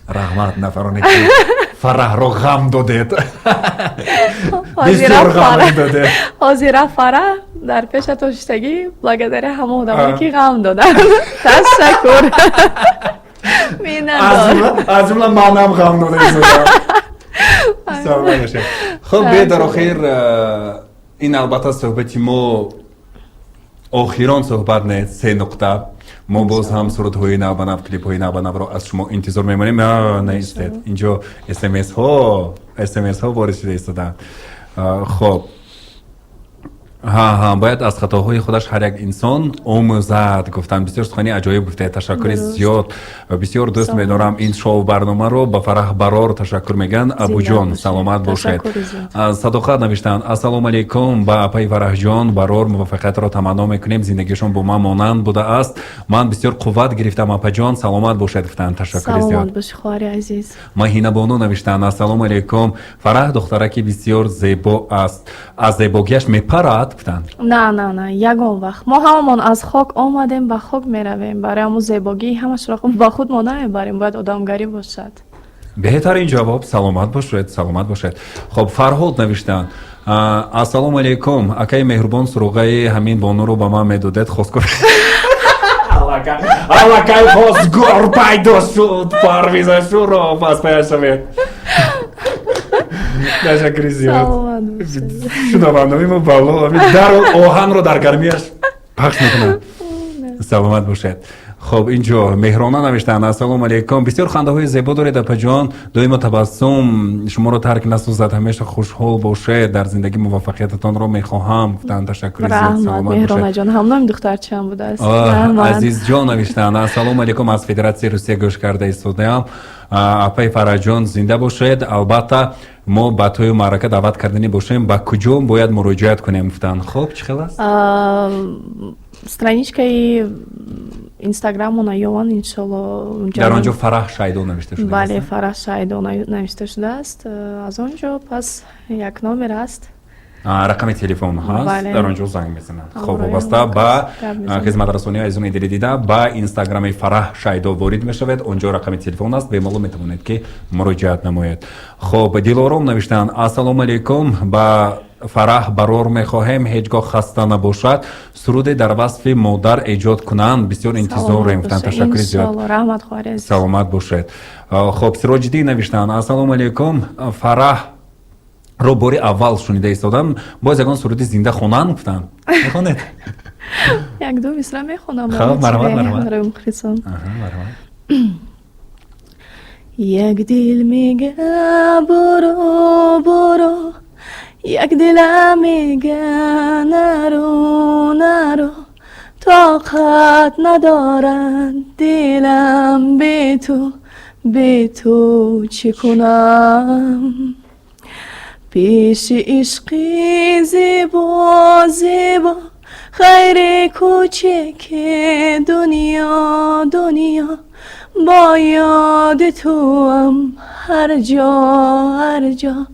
раҳмат нафароне ки Фараҳро ғам додед. Бисёр ғам додед. ҳозира Фараҳ дар пеша тоштагӣ благодаря ҳама одамое ки ғам доданд. ташаккур. миннатдор. аз ҷумла манам ғам додем. хуб, бе дар охир ин албатта суҳбати мо охирон суҳбат нест, 3 нуқта. мо боз ҳам сурудҳои навбанав, клипҳои навбанавро аз шумо интизор мемонем. наистед, инҷо смсҳо ворид шуда истоданд. хуб, бояд аз хатоҳои худаш ҳар як инсон омӯзад. гуфтан бисёр сухани аҷоиб гуфтед, ташаккури зиёд. бисёр дӯст медорам ин шоу барномаро. ба Фараҳ Барор ташаккур мегӯян. абуҷон саломат бошед. Садоқат навиштанд: ассалому алайкум, ба апаи Фараҳҷон Барор муваффақиятро таманно мекунем, зиндагишон бо ман монанд будааст. ман бисёр қувват гирифтам апаҷон, саломат бошед гуфтанд. ташаккури зиёд. саломат боши хоҳари азиз. Маҳинабону навиштанд: ассалому алайкум, Фараҳ духтараки бисёр зебо аст, аз зебогиаш мепарад гуфтанд. на ягон вақт мо ҳамамон аз хок омадем, ба хок меравем. барои ҳамун зебогии ҳамашро ба худ мо намебарем, бояд одамгарӣ бошад. беҳтарин ҷавоб. саломат бошед. хуб, Фарҳод навиштанд: ассалому алайкум, акаи меҳрубон суруғаи ҳамин вонуро ба ман медодед, хосгор. аллакай хосгор пайдо шуд, Парвиза Шуров аз пая шавед. ташаккури зиёд. саломат бошед. шунавандаи мо бало дарҳол оҳанро дар гармиаш пахш мекунад. саломат бошед. خب اینجا مهرانه نوشتن السلام علیکم بسیار خنده های زیبا دارید اپا دائما تبسم شما رو ترک نسازد همیشه خوشحال باشه در زندگی موفقیتتان رو میخواهم گفتن تشکر زیاد سلامت مهرانه جان همونم دخترچه‌ام بوده است عزیز جان نوشتن السلام علیکم از فدراسیون روسیه گوش کرده ایستادم اپای فراجان زنده باشید البته ما با توی معرکه دعوت کردنی باشیم با کجا باید مراجعت کنیم گفتن خب چه خیلی است страничкаи инстаграмона ёван иншалло дар онҷо фараҳ шайдо навишта шудааст. бале фараҳ шайдо навишта шудааст. аз он ҷо пас як номер аст, рақами телефон ҳаст, дар онҷо занг мезанад. хоб вобаста ба хизматрасониҳои азони дили дида ба инстаграми фараҳ шайдо ворид мешавед. онҷо рақами телефон аст, бемалол метавонед ки муроҷиат намоед. хоб дилором навиштаанд ассалому алайкум ба фараҳ барор мехоҳем ҳеҷ гоҳ хаста набошад суруде дар васфи модар эҷод кунанд бисёр интизорем гуфтанд ташаккури зиёд раҳмат хоҳар саломат бошед. хоб сироҷиддин навиштаанд ассалому алайкум фараҳ ро бори аввал шунида истодам боз ягон суруди зинда хонанд гуфтанд мехонед як ду мисра мехонам марҳамат як дил мега боро боро یک دلم میگه نرو نرو طاقت ندارن دلم به تو چی کنم پیش عشقی زیبا زیبا خیر کوچک دنیا دنیا با یاد تو هم هر جا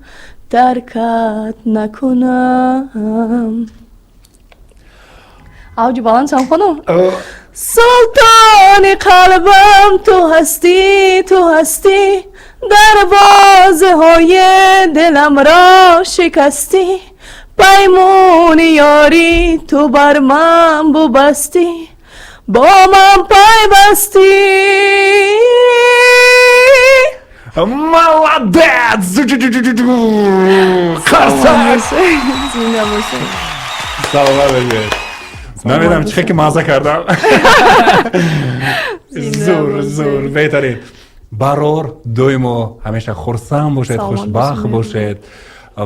ترکت نکنم آوجی بالانسم خانم سلطان قلبم تو هستی دروازه های دلم را شکستی پیمون یاری تو بر من ببستی با من پیوستی молодец красавец саломат бошед намедонам чӣ ки мазза кардам зур беҳтарин барор доимо ҳамеша хурсанд бошед хушбахт бошед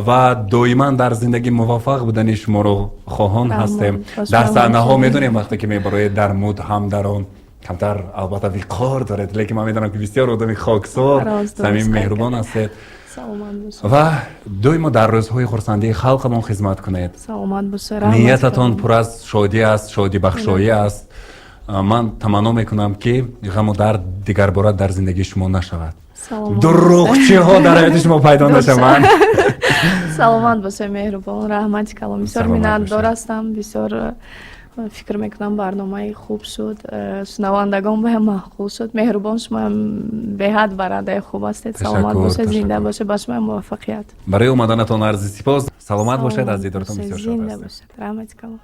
ва доиман дар зиндагӣ муваффақ будани шуморо хоҳон ҳастем дар саҳнаҳо медонем вақте ки мебароед дар муд ҳамдарон камтар албатта виқор доред лекин ман медонам ки бисёр одами хоксор самим меҳрубон ҳастед ва доимо дар рӯзҳои хурсандии халқамон хизмат кунед. ниятатон пур аз шодӣ аст, шодибахшоӣ аст. ман таманно мекунам ки ғаму дард дигарбора дар зиндагии шумо нашавад. дурӯғчиҳо дар ҳаёти шумо пайдо нашаванд. саломат бошед меҳрубон, раҳмати калом. бисёр миннатдор ҳастам, бисёр фикр мекунам барномаи хуб шуд, шунавандагон баҳам маъқул шуд. меҳрубон шумоам беҳад барандаи хуб ҳастед. саломат бошед, зинда бошед, ба шумоам муваффақият. барои омаданатон арзи сипос. саломат бошед, аз дидортон бисёр шод ҳастем. зинда бошед, раҳмати калом.